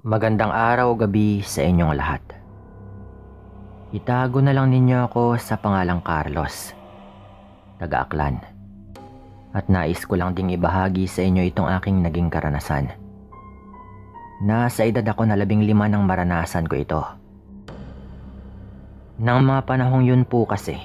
Magandang araw o gabi sa inyong lahat. Itago na lang ninyo ako sa pangalang Carlos, taga-Aklan. At nais ko lang ding ibahagi sa inyo itong aking naging karanasan. Nasa edad ako na 15 nang maranasan ko ito. Nang mga panahong yun po kasi,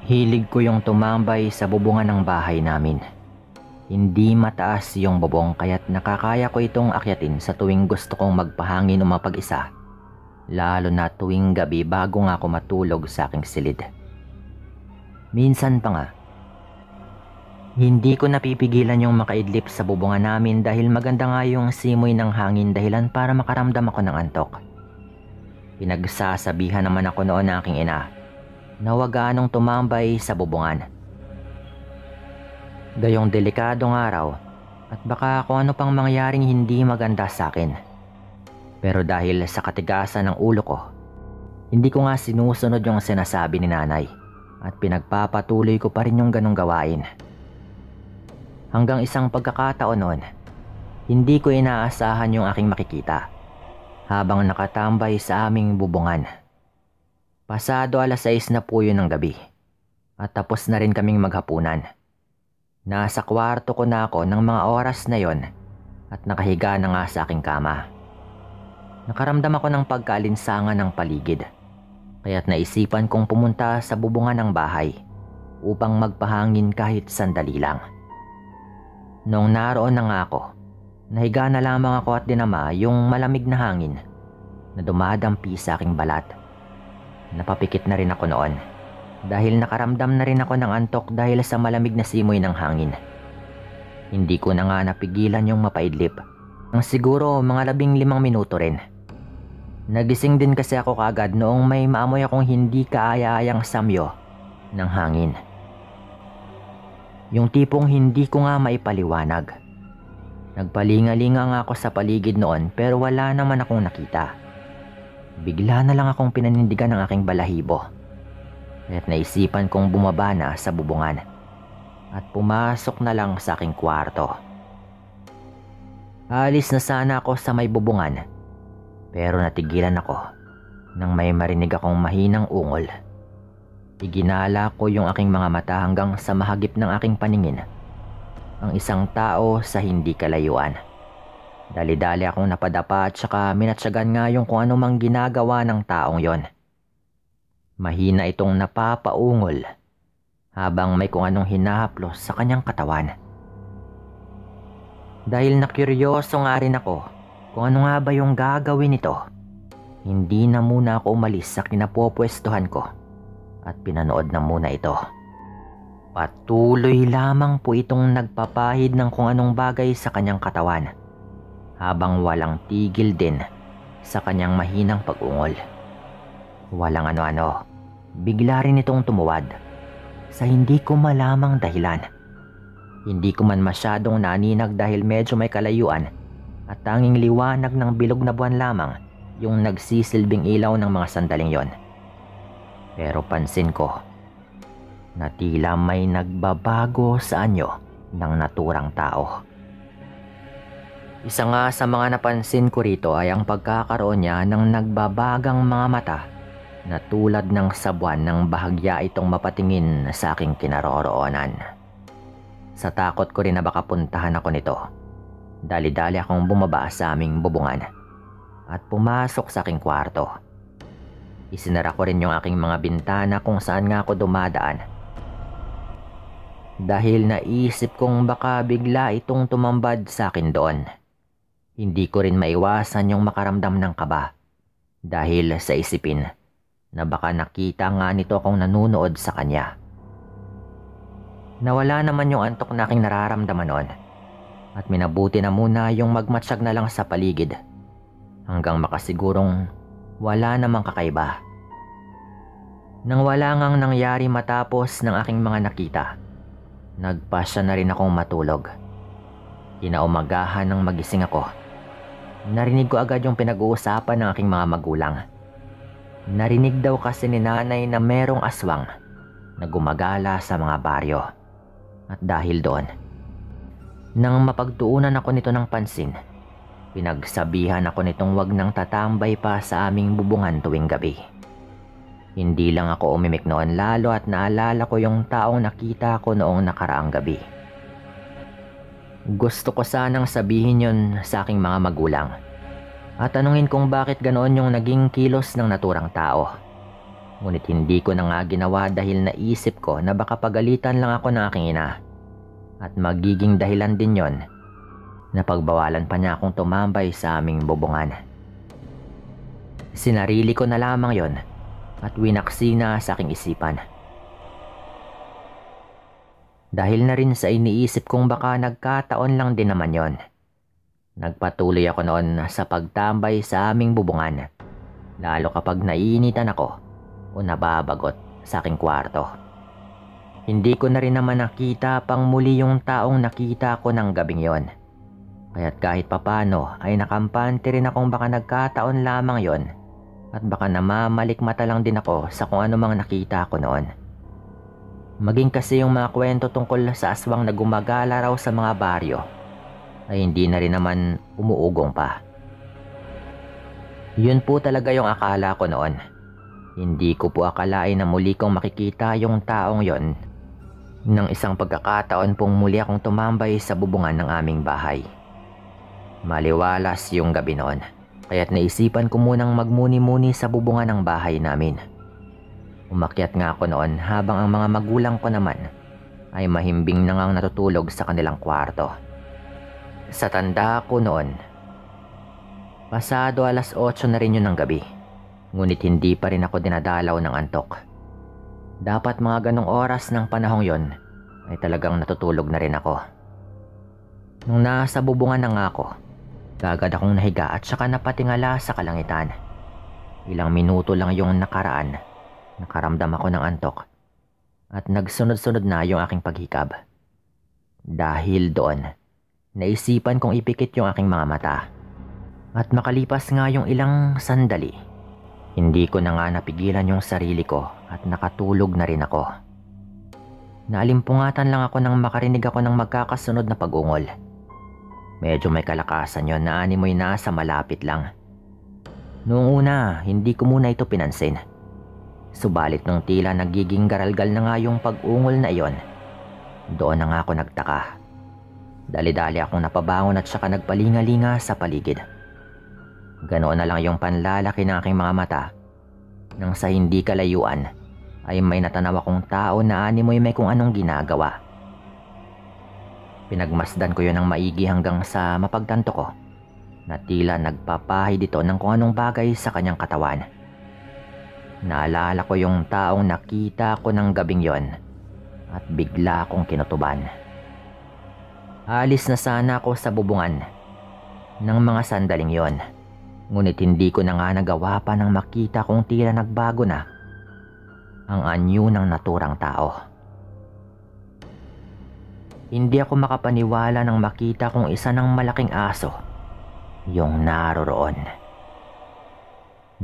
hilig ko yung tumambay sa bubungan ng bahay namin. Hindi mataas yung bubong kaya't nakakaya ko itong akyatin sa tuwing gusto kong magpahangin o mapag-isa, lalo na tuwing gabi bago nga ako matulog sa aking silid. Minsan pa nga, hindi ko napipigilan yung makaidlip sa bubungan namin dahil maganda nga yung simoy ng hangin dahilan para makaramdam ako ng antok. Pinagsasabihan naman ako noon ng aking ina na huwag anong tumambay sa bubungan. Gayong delikadong araw at baka kung ano pang mangyaring hindi maganda sa akin. Pero dahil sa katigasan ng ulo ko, hindi ko nga sinusunod yung sinasabi ni nanay at pinagpapatuloy ko pa rin yung ganong gawain. Hanggang isang pagkakataon noon, hindi ko inaasahan yung aking makikita habang nakatambay sa aming bubungan. Pasado 6:00 na po yun ng gabi at tapos na rin kaming maghapunan. Nasa kwarto ko na ako ng mga oras na yon at nakahiga na nga sa aking kama. Nakaramdam ako ng pagkaalinsangan ng paligid, kaya't naisipan kong pumunta sa bubungan ng bahay upang magpahangin kahit sandali lang. Noong naroon na nga ako, nahiga na lamang ako at dinama yung malamig na hangin na dumadampi sa aking balat. Napapikit na rin ako noon dahil nakaramdam na rin ako ng antok dahil sa malamig na simoy ng hangin. Hindi ko na nga napigilan yung mapaidlip ng siguro mga 15 minuto rin. Nagising din kasi ako kaagad noong may maamoy akong hindi kaaya-ayang samyo ng hangin. Yung tipong hindi ko nga maipaliwanag. Nagpalinga-linga nga ako sa paligid noon pero wala naman akong nakita. Bigla na lang akong pinanindigan ng aking balahibo. At naisipan kong bumaba na sa bubungan at pumasok na lang sa aking kwarto. Alis na sana ako sa may bubungan pero natigilan ako nang may marinig akong mahinang ungol. Iginala ko yung aking mga mata hanggang sa mahagip ng aking paningin ang isang tao sa hindi kalayuan. Dali-dali akong napadapa at saka minatsagan nga yung kung ano mang ginagawa ng taong yon. Mahina itong napapaungol habang may kung anong hinahaplos sa kanyang katawan. Dahil nakuryoso nga rin ako kung ano nga ba yung gagawin nito, hindi na muna ako umalis sa kinapopwestuhan ko at pinanood na muna ito. Patuloy lamang po itong nagpapahid ng kung anong bagay sa kanyang katawan habang walang tigil din sa kanyang mahinang pag-ungol. Walang ano-ano, bigla rin itong tumuwad sa hindi ko malamang dahilan. Hindi ko man masyadong naninag dahil medyo may kalayuan at tanging liwanag ng bilog na buwan lamang yung nagsisilbing ilaw ng mga sandaling yon. Pero pansin ko na tila may nagbabago sa anyo ng naturang tao. Isa nga sa mga napansin ko rito ay ang pagkakaroon niya ng nagbabagang mga mata na tulad ng sabuan ng bahagya itong mapatingin sa aking kinaroroonan. Sa takot ko rin na baka puntahan ako nito, dali-dali akong bumaba sa aming bubungan at pumasok sa aking kwarto. Isinara ko rin yung aking mga bintana kung saan nga ako dumadaan. Dahil naisip kong baka bigla itong tumambad sa akin doon. Hindi ko rin maiwasan yung makaramdam ng kaba dahil sa isipin na baka nakita nga nito akong nanunood sa kanya. Nawala naman yung antok na aking nararamdaman noon at minabuti na muna yung magmatsyag na lang sa paligid hanggang makasigurong wala namang kakaiba. Nang wala ngang nangyari matapos ng aking mga nakita, nagpasya na rin akong matulog. Kinaumagahan ng magising ako, narinig ko agad yung pinag-uusapan ng aking mga magulang. Narinig daw kasi ni nanay na merong aswang na gumagala sa mga baryo. At dahil doon, nang mapagtuunan ako nito ng pansin, Pinagsabihan ako nitong wag nang tatambay pa sa aming bubungan tuwing gabi. Hindi lang ako umimik noon, lalo at naalala ko yung taong nakita ko noong nakaraang gabi. Gusto ko sanang sabihin yon sa aking mga magulang at tanungin kung bakit ganoon yung naging kilos ng naturang tao. Ngunit hindi ko na nga ginawa dahil naisip ko na baka pagalitan lang ako ng aking ina at magiging dahilan din yon na pagbawalan pa niya akong tumambay sa aming bubungan. Sinarili ko na lamang yon at winaksi na sa aking isipan. Dahil na rin sa iniisip kong baka nagkataon lang din naman yon, nagpatuloy ako noon sa pagtambay sa aming bubungan, lalo kapag naiinitan ako o nababagot sa aking kwarto. Hindi ko na rin naman nakita pang muli yung taong nakita ko ng gabing yon. Kaya't kahit papano ay nakampante rin akong baka nagkataon lamang yon at baka namamalikmata lang din ako sa kung ano mang nakita ko noon. Maging kasi yung mga kwento tungkol sa aswang na gumagala raw sa mga baryo ay hindi na rin naman umuugong pa. Yun po talaga yung akala ko noon. Hindi ko po akalain na muli kong makikita yung taong yon nang isang pagkakataon pong muli akong tumambay sa bubungan ng aming bahay. Maliwalas yung gabi noon, kaya't naisipan ko munang magmuni-muni sa bubungan ng bahay namin. Umakyat nga ako noon habang ang mga magulang ko naman ay mahimbing na ngang natutulog sa kanilang kwarto. Sa tanda ko noon, pasado 8:00 na rin yun ng gabi, ngunit hindi pa rin ako dinadalaw ng antok. Dapat mga ganong oras ng panahong yon ay talagang natutulog na rin ako. Nung nasa bubungan na nga ako, kagad akong nahiga at saka napatingala sa kalangitan. Ilang minuto lang yung nakaraan, nakaramdam ako ng antok at nagsunod-sunod na yung aking paghikab. Dahil doon, naisipan kong ipikit yung aking mga mata. At makalipas nga yung ilang sandali, hindi ko na nga napigilan yung sarili ko at nakatulog na rin ako. Naalimpungatan lang ako nang makarinig ako ng magkakasunod na pag-ungol. Medyo may kalakasan yon na animoy nasa malapit lang. Noong una, hindi ko muna ito pinansin. Subalit nung tila nagiging garalgal na nga yung pag-ungol na iyon, doon na nga ako nagtaka. Dali-dali akong napabangon at saka nagpalinga-linga sa paligid. Ganoon na lang yung panlalaki ng aking mga mata nang sa hindi kalayuan ay may natanaw akong tao na animoy may kung anong ginagawa. Pinagmasdan ko yun ng maigi hanggang sa mapagtanto ko na tila nagpapahid ito ng kung anong bagay sa kanyang katawan. Naalala ko yung taong nakita ko ng gabing yon at bigla akong kinutuban. Alis na sana ako sa bubungan ng mga sandaling yon, ngunit hindi ko na nga nagawa pa nang makita kong tila nagbago na ang anyo ng naturang tao. Hindi ako makapaniwala nang makita kong isa ng malaking aso yung naroroon.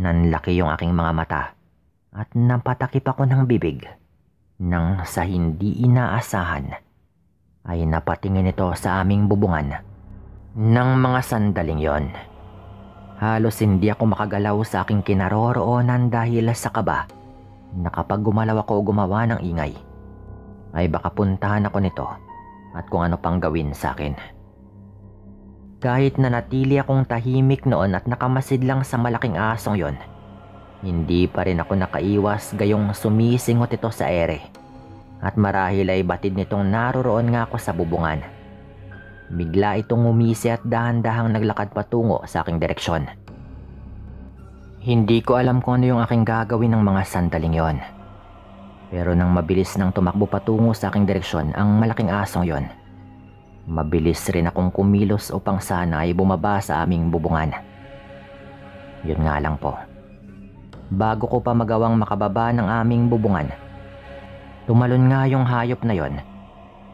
Nanlaki yung aking mga mata at napatakip ako ng bibig nang sa hindi inaasahan ay napatingin ito sa aming bubungan ng mga sandaling yon. Halos hindi ako makagalaw sa aking kinaroroonan dahil sa kaba na kapag gumalaw ako o gumawa ng ingay ay baka puntahan ako nito at kung ano pang gawin sa akin. Kahit na natili akong tahimik noon at nakamasid lang sa malaking asong yon, hindi pa rin ako nakaiwas gayong sumisingot ito sa ere at marahil ay batid nitong naroroon nga ako sa bubungan. Bigla itong umisi at dahan-dahang naglakad patungo sa aking direksyon. Hindi ko alam kung ano yung aking gagawin ng mga sandaling yon. Pero nang mabilis nang tumakbo patungo sa aking direksyon ang malaking asong yon, mabilis rin akong kumilos upang sana ay bumaba sa aming bubungan. Yun nga lang po, bago ko pa magawang makababa ng aming bubungan, tumalon nga yung hayop na yon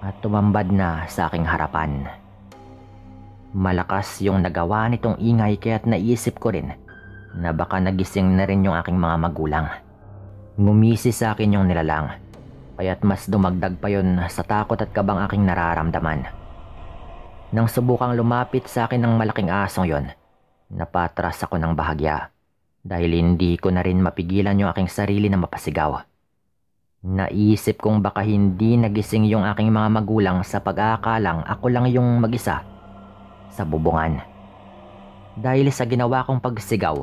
at tumambad na sa aking harapan. Malakas yung nagawa nitong ingay kaya't naisip ko rin na baka nagising na rin yung aking mga magulang. Ngumisi sa akin yung nilalang, kaya't mas dumagdag pa yon sa takot at kabang aking nararamdaman. Nang subukang lumapit sa akin ng malaking asong yon, napatras ako ng bahagya dahil hindi ko na rin mapigilan yung aking sarili na mapasigaw. Naisip kong baka hindi nagising yung aking mga magulang sa pag-aakalang ako lang yung mag-isa sa bubungan. Dahil sa ginawa kong pagsigaw,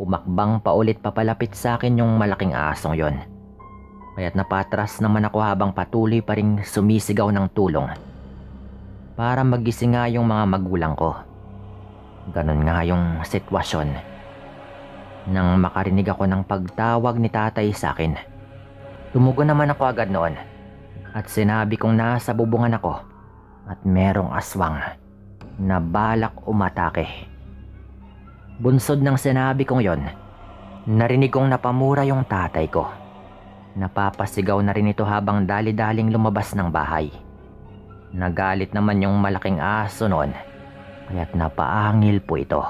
umakbang paulit papalapit sa akin yung malaking asong yon. Kaya't napatras naman ako habang patuloy pa ring sumisigaw ng tulong para magising nga yung mga magulang ko. Ganon nga yung sitwasyon nang makarinig ako ng pagtawag ni tatay sa akin. Tumugon naman ako agad noon at sinabi kong nasa bubungan ako at merong aswang na balak umatake. Bunsod ng sinabi kong yon, narinig kong napamura yung tatay ko. Napapasigaw na rin ito habang dali-daling lumabas ng bahay. Nagalit naman yung malaking aso noon, kaya't napaangil po ito.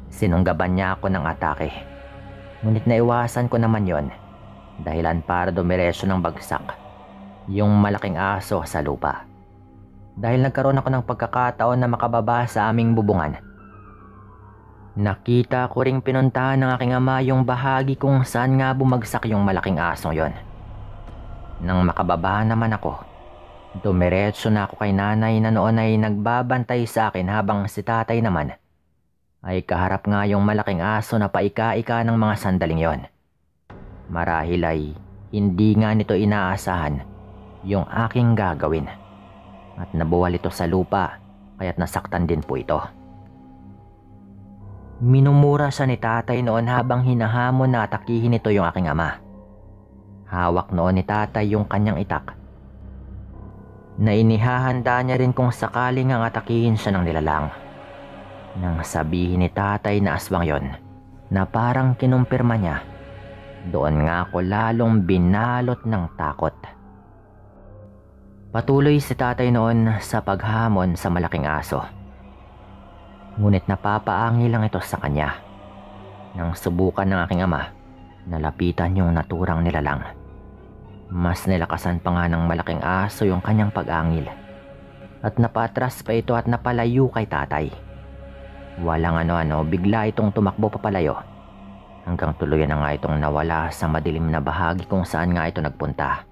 Sinunggaban niya ako ng atake. Ngunit naiwasan ko naman yon, dahilan para dumiretso ng bagsak yung malaking aso sa lupa. Dahil nagkaroon ako ng pagkakataon na makababa sa aming bubungan, nakita ko ring pinuntahan ng aking ama yung bahagi kung saan nga bumagsak yung malaking asong yon. Nang makababa naman ako, dumiretso na ako kay nanay na noon ay nagbabantay sa akin habang si tatay naman ay kaharap nga yung malaking aso na paika-ika ng mga sandaling yon. Marahil ay hindi nga nito inaasahan yung aking gagawin at nabuwal ito sa lupa kaya't nasaktan din po ito. Minumura siya ni tatay noon habang hinahamon na atakihin ito yung aking ama. Hawak noon ni tatay yung kanyang itak na inihahanda niya rin kung sakaling ang atakihin siya ng nilalang. Nang sabihin ni tatay na aswang yon na parang kinumpirma niya, doon nga ako lalong binalot ng takot. Patuloy si tatay noon sa paghamon sa malaking aso. Ngunit napapaangil lang ito sa kanya. Nang subukan ng aking ama, nalapitan yung naturang nilalang. Mas nilakasan pa nga ng malaking aso yung kanyang pag-angil. At napatras pa ito at napalayo kay tatay. Walang ano-ano, bigla itong tumakbo papalayo. Hanggang tuluyan na nga itong nawala sa madilim na bahagi kung saan nga ito nagpunta.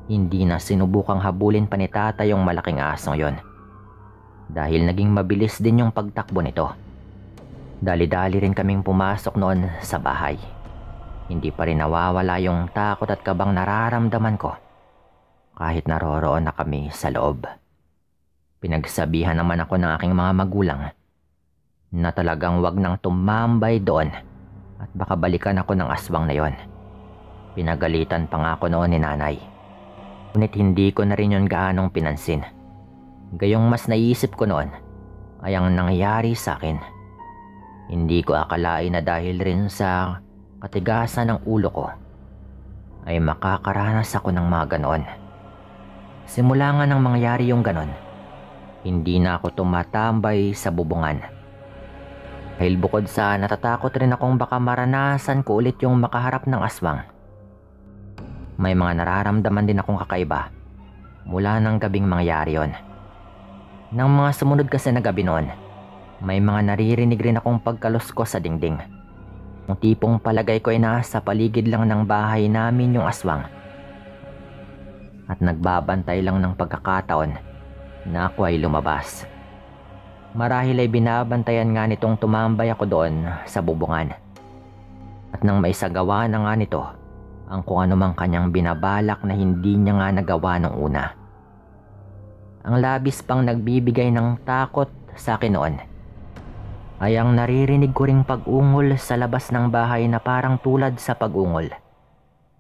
Hindi na sinubukang habulin pa ni tatay yung malaking asong yon. Dahil naging mabilis din yung pagtakbo nito. Dali-dali rin kaming pumasok noon sa bahay. Hindi pa rin nawawala yung takot at kabang nararamdaman ko kahit naroroon na kami sa loob. Pinagsabihan naman ako ng aking mga magulang na talagang wag nang tumambay doon at baka balikan ako ng aswang na yon. Pinagalitan pa nga ako noon ni nanay. Ngunit hindi ko na rin yun gaanong pinansin. Gayong mas naisip ko noon ay ang nangyari sa akin. Hindi ko akalain na dahil rin sa katigasan ng ulo ko ay makakaranas ako ng mga ganon. Simula nga nang mangyari yung ganon, hindi na ako tumatambay sa bubungan. Dahil bukod sa natatakot rin akong baka maranasan ko ulit yung makaharap ng aswang, may mga nararamdaman din akong kakaiba mula ng gabing mangyari yon. Nang mga sumunod kasi na gabi noon, may mga naririnig rin akong pagkalusko sa dingding. Yung tipong palagay ko ay nasa paligid lang ng bahay namin yung aswang. At nagbabantay lang ng pagkakataon na ako ay lumabas. Marahil ay binabantayan nga nitong tumambay ako doon sa bubungan. At nang maisagawa na nga nito ang kung ano mang kanyang binabalak na hindi niya nga nagawa nung una. Ang labis pang nagbibigay ng takot sa akin noon ay ang naririnig ko ring pag-ungol sa labas ng bahay na parang tulad sa pag-ungol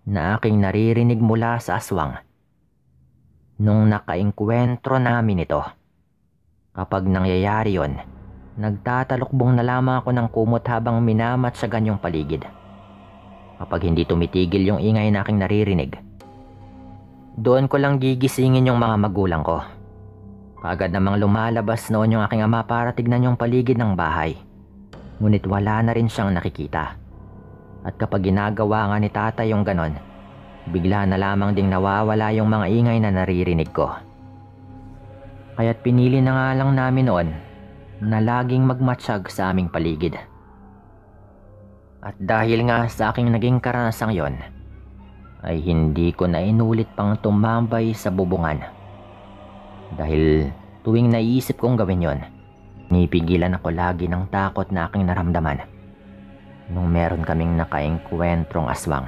na aking naririnig mula sa aswang nung nakaengkwentro namin ito. Kapag nangyayari yon, nagtatalukbong na lamang ako ng kumot habang minamatsagan yung paligid. Kapag hindi tumitigil yung ingay na aking naririnig, doon ko lang gigisingin yung mga magulang ko. Kaagad namang lumalabas noon yung aking ama para tignan yung paligid ng bahay. Ngunit wala na rin siyang nakikita. At kapag ginagawa nga ni tatay yung ganon, bigla na lamang ding nawawala yung mga ingay na naririnig ko. Kaya't pinili na nga lang namin noon na laging magmatsyag sa aming paligid. At dahil nga sa aking naging karanasang yon, ay hindi ko na inulit pang tumambay sa bubungan. Dahil tuwing naiisip kong gawin yon, nipigilan ako lagi ng takot na aking naramdaman nung meron kaming nakaengkwentrong aswang.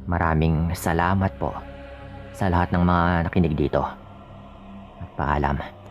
Maraming salamat po sa lahat ng mga nakinig dito. At paalam.